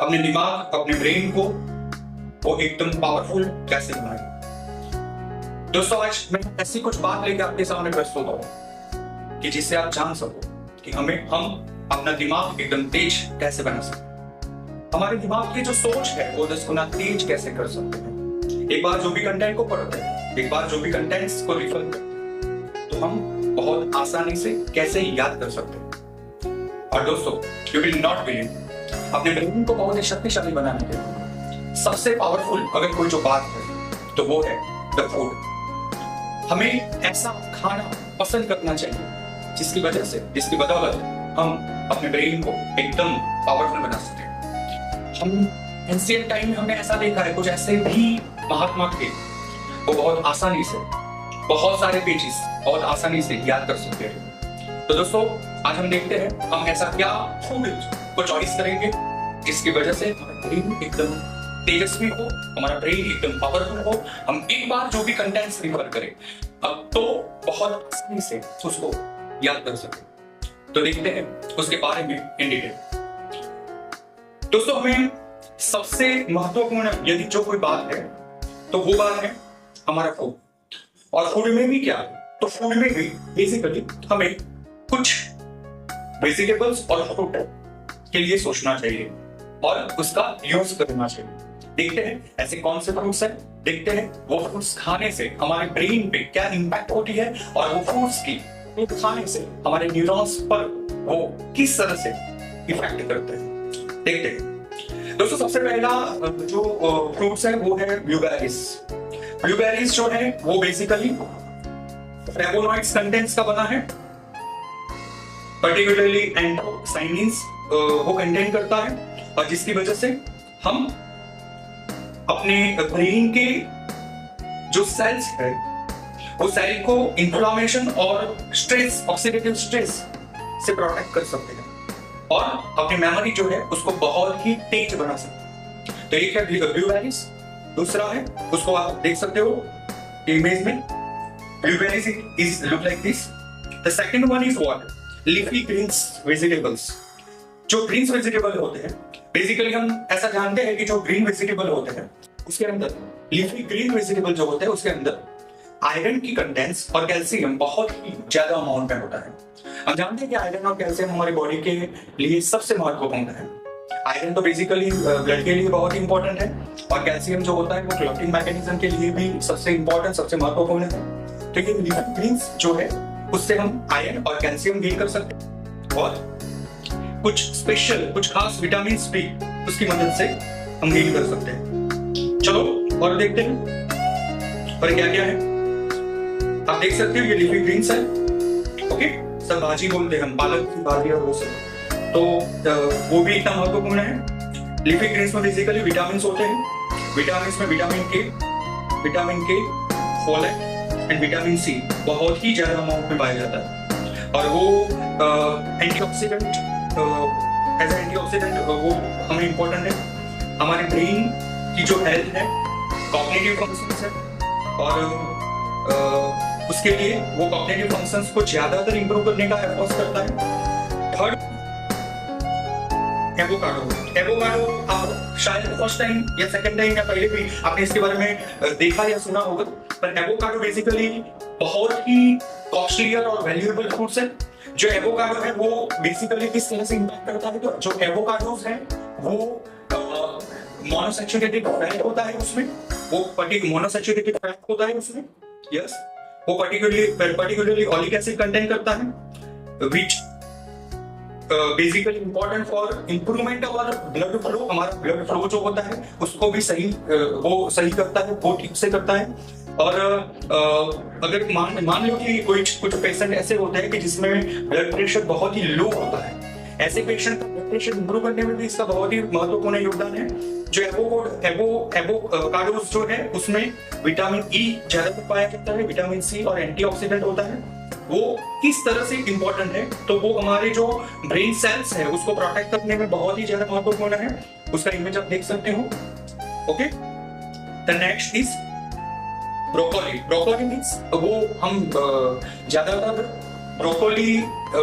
अपने दिमाग, अपने ब्रेन को वो एकदम पावरफुल कैसे बनाए। दोस्तों आज मैं ऐसी कुछ बात लेकर आपके सामने प्रस्तुत हूं कि जिससे आप जान सको कि हम अपना दिमाग एकदम तेज कैसे बना सकते हैं, हमारे दिमाग की जो सोच है वो 10 गुना तेज कैसे कर सकते हैं। एक बार जो भी कंटेंट को पढ़ते हैं, एक बार जो भी कंटेंट्स को रिफर करते हैं, तो हम बहुत आसानी से कैसे याद कर सकते हैं। और दोस्तों यू विल नॉट बिलीव, अपने ब्रेन को बहुत ही शक्तिशाली बनाने के लिए सबसे पावरफुल अगर कोई जो बात है तो वो है द फूड। हमें ऐसा खाना पसंद करना चाहिए जिसकी जिसकी बदौलत हम अपने ब्रेन को एकदम पावरफुल बना सकें। हम एंशिएंट टाइम में हमने ऐसा देखा है, कुछ ऐसे भी महात्मा थे वो बहुत आसानी से बहुत सारे पेजेस बहुत आसानी से याद कर सकते हैं। तो दोस्तों आज हम देखते हैं हम ऐसा क्या फूड को चॉइस करेंगे जिसकी वजह से हमारा ब्रेन एकदम तेजस्वी हो, हमारा ब्रेन एकदम पावरफुल हो, हम एक बार जो भी कंटेंट्स रिफर करें अब तो बहुत आसानी से उसको याद कर सके। तो देखते हैं उसके बारे में इन डिटेल। दोस्तों हमें सबसे महत्वपूर्ण यदि जो कोई बात है तो वो बात है हमारा फूड। और फूड में भी क्या है, तो फूड में भी बेसिकली हमें कुछ वेजिटेबल्स और फ्रूट के लिए सोचना चाहिए और उसका यूज करना चाहिए। देखते हैं ऐसे कौन से फ्रूट्स हैं, देखते हैं वो फ्रूट्स खाने से हमारे ब्रेन पे क्या इंपैक्ट होती है और वो फ्रूट्स की खाने से हमारे न्यूरॉन्स पर वो किस तरह से इफेक्ट करते हैं। देखते हैं दोस्तों सबसे पहला जो फ्रूट्स है वो है ब्लूबेरीज। ब्लूबेरीज जो है वो बेसिकली फ्लेवोनॉइड्स कंटेंट्स का बना है, पर्टिकुलरली एंथोसाइनिन्स वो कंटेन करता है और जिसकी वजह से हम अपने ब्रेन के जो सेल्स है वो सेल को इन्फ्लामेशन और स्ट्रेस, ऑक्सीडेटिव स्ट्रेस से प्रोटेक्ट कर सकते हैं और अपनी मेमोरी जो है उसको बहुत ही तेज बना सकते हैं। तो एक है ब्लूबेरीज, दूसरा है उसको आप देख सकते हो इमेज में, blueberries is look like this. The second one is what, leafy greens vegetables. जो ग्रीन्स वेजिटेबल होते हैं बेसिकली हम ऐसा जानते हैं कि जो ग्रीन वेजिटेबल होते हैं उसके अंदर, लीफी ग्रीन वेजिटेबल जो होते हैं उसके अंदर आयरन की कंटेंट्स और कैल्शियम बहुत ही ज्यादा अमाउंट में होता है। हम जानते हैं कि आयरन और कैल्शियम हमारी बॉडी के लिए सबसे महत्वपूर्ण है। आयरन तो बेसिकली ब्लड के लिए बहुत ही इंपॉर्टेंट है और कैल्शियम जो होता है वो क्लॉटिंग मैकेनिज्म के लिए भी सबसे इंपॉर्टेंट, सबसे महत्वपूर्ण है। तो ये लीफी ग्रीन्स जो है उससे हम आयरन और कैल्शियम गेन कर सकते हैं और कुछ स्पेशल, कुछ खास विटामिन भी उसकी मदद से हम गेन कर सकते हैं। चलो और देखते हैं और क्या क्या है। आप देख सकते हो ये लीफी ग्रीन्स है, ओके, सब भाजी बोलते हैं हम, पालक की भाजी और वो सब, तो वो भी इतना महत्वपूर्ण है। लीफी ग्रीन्स में बेसिकली विटामिन होते हैं। विटामिन में विटामिन के, फोलेट एंड विटामिन सी बहुत ही ज्यादा अमाउंट में पाया जाता है और वो एंटीऑक्सीडेंट एज ए एंटीऑक्सीडेंट वो हमें इंपॉर्टेंट है। हमारे ब्रेन की जो हेल्थ है, कॉग्निटिव फंक्शंस है और उसके लिए वो कॉग्निटिव फंक्शंस को ज्यादातर इंप्रूव करने का एफर्ट करता है। Third avocado. एवोकाडो आप शायद फर्स्ट टाइम या सेकंड टाइम या पहले भी आपने इसके बारे में देखा या सुना होगा, पर एवोकाडो बेसिकली बहुत ही कॉस्टलियर और वैल्यूएबल फ्रूट्स है। जो एवोकाडो है वो बेसिकली किस तरह से इंपैक्ट करता है, तो जो एवोकाडोस है वो मोनोसैचुरेटेड फैट होता है उसमें, वो मोनोसैचुरेटेड फैट होता है उसमें, यस, वो पर्टिकुलरली ऑलिक एसिड कंटेन करता है which basically important for improvement of blood flow. हमारा ब्लड फ्लो जो होता है उसको भी वो सही करता है, वो ठीक से करता है। और अगर मान लो कि कुछ पेशेंट ऐसे होते हैं कि जिसमें ब्लड प्रेशर बहुत ही लो होता है, ऐसे पेशेंट का ब्लड प्रेशर इंप्रूव करने में भी इसका बहुत ही महत्वपूर्ण योगदान है। जो एवोकाडोस जो है उसमें विटामिन ई ज्यादा पाया जाता है, विटामिन सी और एंटीऑक्सीडेंट होता है। वो किस तरह से इंपॉर्टेंट है, तो वो हमारे जो ब्रेन सेल्स है उसको प्रोटेक्ट करने में बहुत ही ज्यादा महत्वपूर्ण है। उसका इमेज आप देख सकते हो, okay. The next is broccoli. Broccoli means वो हम ज्यादातर ब्रोकोली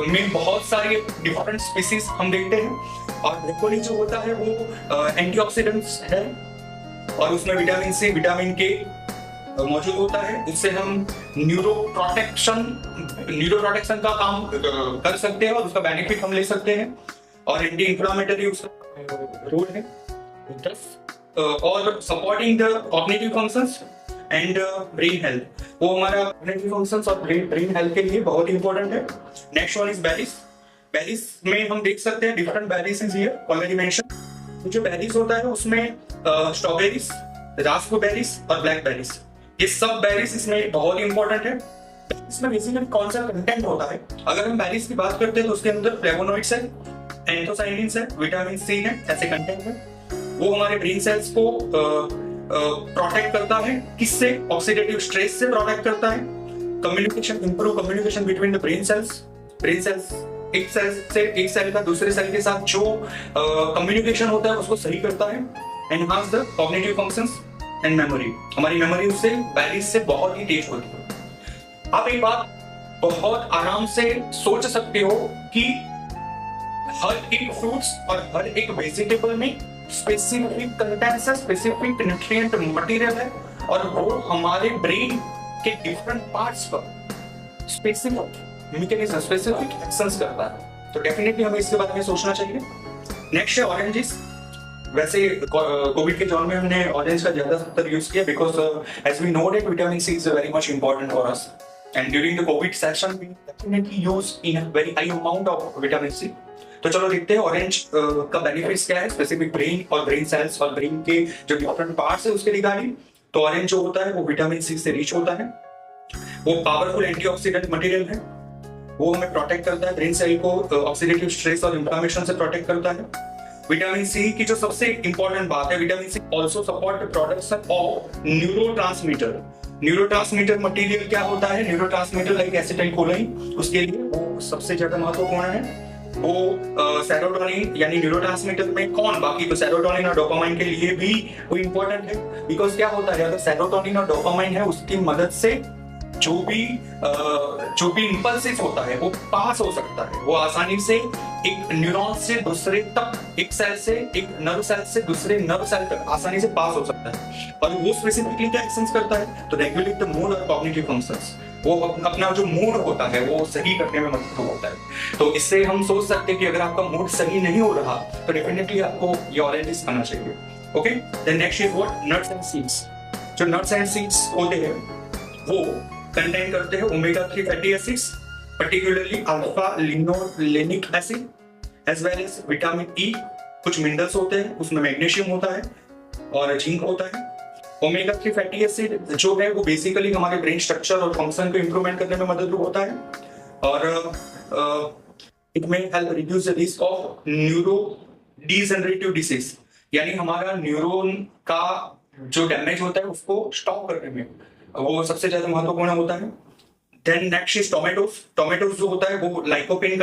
में बहुत सारे डिफरेंट स्पीसीज हम देखते हैं। और ब्रोकोली जो होता है वो एंटीऑक्सीडेंट्स है और उसमें विटामिन सी, विटामिन के मौजूद होता है। उससे हम न्यूरो प्रोटेक्शन का काम कर सकते हैं और उसका बेनिफिट हम ले सकते हैं। और एंटी इंफ्लामेटरी उसका रोल है। और supporting the cognitive functions and brain health, वो हमारा कॉग्निटिव फंक्शंस और ब्रेन हेल्थ के लिए बहुत इंपॉर्टेंट है। Next one is berries. Berries में हम देख सकते हैं different berries is here already mention. जो बेरीज होता है उसमें स्ट्रॉबेरीज, रास्पबेरीज और ब्लैकबेरीज, ये सब बेरीज इसमें बहुत इंपॉर्टेंट है। इसमें बेसिकली कौन सा कंटेंट होता है, अगर हम बेरीज की बात करते हैं तो उसके अंदर फ्लेवोनॉइड्स है, एंथोसाइनिन्स है, विटामिन सी है, ऐसे कंटेंट है। वो हमारे ब्रेन सेल्स को प्रोटेक्ट करता है। किससे? ऑक्सीडेटिव स्ट्रेस से प्रोटेक्ट करता है। Communication, improve communication between the brain cells. Brain cells एक सेल का दूसरे सेल के साथ जो कम्युनिकेशन होता है उसको सही करता है। Enhance the cognitive functions and memory, हमारी मेमोरी उससे बेरीज से बहुत ही तेज होती है। आप एक बात बहुत आराम से सोच सकते हो कि हर एक फ्रूट्स और हर एक वेजिटेबल में स्पेसिफिक कंटेंट्स है, स्पेसिफिक न्यूट्रिएंट मटेरियल है और वो हमारे ब्रेन के डिफरेंट पार्ट्स पर स्पेसिफिक मैकेनिज्म, स्पेसिफिक एक्शंस करता है। तो डेफिनेटली हमें इसके बारे में सोचना चाहिए। नेक्स्ट है ऑरेंजेस। वैसे कोविड के दौर में हमने ऑरेंज का ज्यादातर यूज किया because as we know that vitamin C is very much important for us and during the covid session we definitely use in a very high amount of vitamin C. तो चलो देखते हैं orange का benefits क्या है specific brain और brain cells और brain के जो डिफरेंट पार्ट्स है उसके रिगार्डिंग। तो ऑरेंज जो होता है वो विटामिन सी से रिच होता है, वो पावरफुल एंटीऑक्सीडेंट मटेरियल है, वो हमें प्रोटेक्ट करता है, ब्रेन सेल को ऑक्सीडेटिव स्ट्रेस और इंफ्लेमेशन से प्रोटेक्ट करता है। विटामिन सी की जो सबसे इंपॉर्टेंट बात है, vitamin C also support the production of neurotransmitter. Neurotransmitter material क्या होता है? न्यूरोट्रांसमीटर लाइक एसिटाइलकोलाइन, उसके लिए वो सबसे ज्यादा महत्वपूर्ण है। वो सेरोटोनिन यानी न्यूरोट्रांसमीटर में कौन, बाकी तो सेरोटोनिन और डोपामाइन के लिए भी वो इंपॉर्टेंट है। बिकॉज क्या होता है, अगर सेरोटोनिन और डोपामाइन है उसकी मदद से जो भी इंपल्सिव होता है वो पास हो सकता है, वो आसानी से एक न्यूरॉन से दूसरे तक, एक सेल से, एक नर्व सेल से दूसरे नर्व सेल तक आसानी से पास हो सकता है। और वो स्पेसिफिकली क्या एक्शंस करता है? तो रेगुलेट द मूड और कॉग्निटिव फंक्शंस, वो अपना जो मूड होता है वो सही करने में मदद होता है। तो इससे हम सोच सकते हैं कि अगर आपका मूड सही नहीं हो रहा तो डेफिनेटली आपको ये ऑरेंजेस खाना चाहिए। Okay, then next is what? Nuts and seeds. जो नट्स एंड सीड्स होते हैं वो कंटेन करते हैं omega 3 fatty acids, particularly alpha linolenic acid as well as vitamin E. कुछ मिनरल्स होते हैं, उसमें मैग्नीशियम होता है और जिंक होता है। ओमेगा 3 फैटी एसिड जो है वो बेसिकली हमारे ब्रेन स्ट्रक्चर और फंक्शन को इंप्रूवमेंट करने में मदद होता है और इट में help reduce the risk of neuro degenerative disease, यानी हमारा न्यूरॉन का जो डैमेज होता है उसको स्टॉप करने में वो सबसे ज्यादा महत्वपूर्ण होता है। Then next is tomatoes. Tomatoes जो होता है वो लाइकोपिन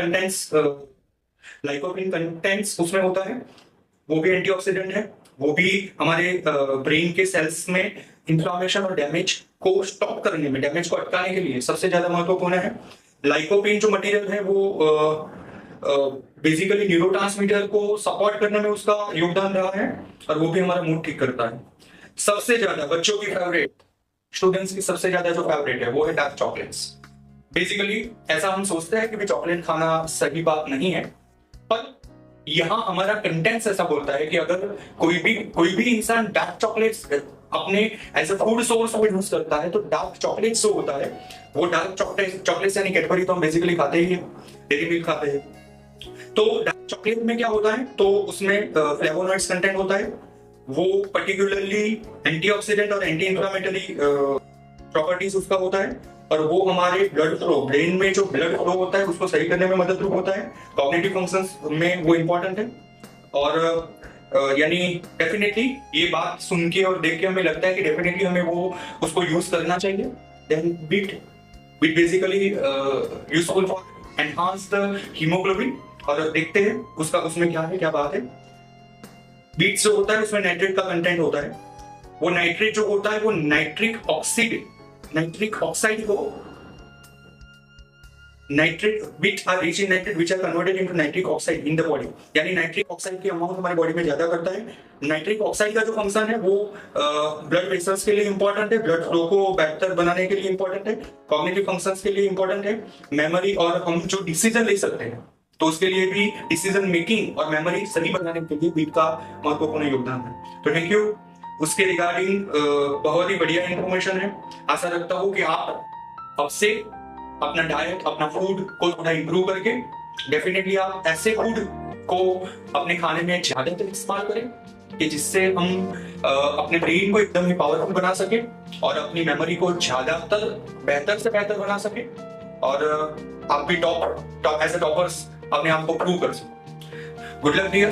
कंटेंट्स उसमें होता है, वो भी एंटीऑक्सीडेंट है, वो भी हमारे ब्रेन के सेल्स में इंफ्लेमेशन और डैमेज को स्टॉप करने में, डैमेज को अटकाने के लिए सबसे ज्यादा महत्वपूर्ण है। लाइकोपिन जो मटेरियल है वो बेसिकली न्यूरोट्रांसमीटर को सपोर्ट करने में उसका योगदान रहा है और वो भी हमारा मूड ठीक करता है। सबसे ज्यादा बच्चों की फेवरेट, स्टूडेंट्स की सबसे ज्यादा जो फेवरेट है वो है डार्क चॉकलेट्स। बेसिकली ऐसा हम सोचते हैं कि भी चॉकलेट खाना सही बात नहीं है, पर यहाँ हमारा कंटेंट्स ऐसा बोलता है कि अगर कोई भी इंसान डार्क चॉकलेट्स अपने एज ए फूड सोर्स को यूज करता है तो डार्क चॉकलेट्स जो होता है वो डार्क चॉकलेट्स यानी कैडबरी तो हम बेसिकली खाते ही हैं, डेयरी मिल्क खाते हैं। तो डार्क चॉकलेट में क्या होता है, तो उसमें फ्लेवोनॉइड्स कंटेंट होता है, वो पर्टिकुलरली एंटीऑक्सीडेंट और एंटी इंफ्लेमेटरी प्रॉपर्टीज उसका होता है और वो हमारे ब्लड फ्लो, ब्रेन में जो ब्लड फ्लो होता है उसको सही करने में मदद होता है। कॉग्निटिव फंक्शंस में वो इंपॉर्टेंट है और यानी डेफिनेटली ये बात सुन के और देख के हमें लगता है कि डेफिनेटली हमें वो उसको यूज करना चाहिए। Then beet basically useful for enhance the haemoglobin और देखते हैं उसमें क्या बात है। बीट जो होता है उसमें नाइट्रेट का कंटेंट होता है, वो नाइट्रेट जो होता है वो नाइट्रिक ऑक्साइड को nitrate which are rich in nitrate which are converted into nitric oxide in the body, यानी नाइट्रिक ऑक्साइड की अमाउंट हमारी बॉडी में ज्यादा करता है। नाइट्रिक ऑक्साइड का जो फंक्शन है वो ब्लड वेसल्स के लिए इंपॉर्टेंट है, ब्लड फ्लो को बेहतर बनाने के लिए इंपॉर्टेंट है, कॉग्निटिव फंक्शंस के लिए इंपॉर्टेंट है, मेमोरी और हम जो डिसीजन ले सकते हैं तो उसके लिए भी, डिसीजन मेकिंग और मेमोरी सही बनाने के लिए बीट का महत्वपूर्ण योगदान है। तो थैंक यू। उसके रिगार्डिंग बहुत ही बढ़िया इंफॉर्मेशन है। आशा रखता हूँ कि आप अब से अपना डाइट, अपना फूड को थोड़ा इंप्रूव करके डेफिनेटली आप ऐसे फूड को अपने खाने में ज्यादातर इस्तेमाल करें कि जिससे हम अपने ब्रेन को एकदम ही पावरफुल बना सके और अपनी मेमोरी को ज्यादातर बेहतर से बेहतर बना सके और आप भी टॉप एज ए टॉपर्स अपने आप को प्रूव कर सको। Good luck dear.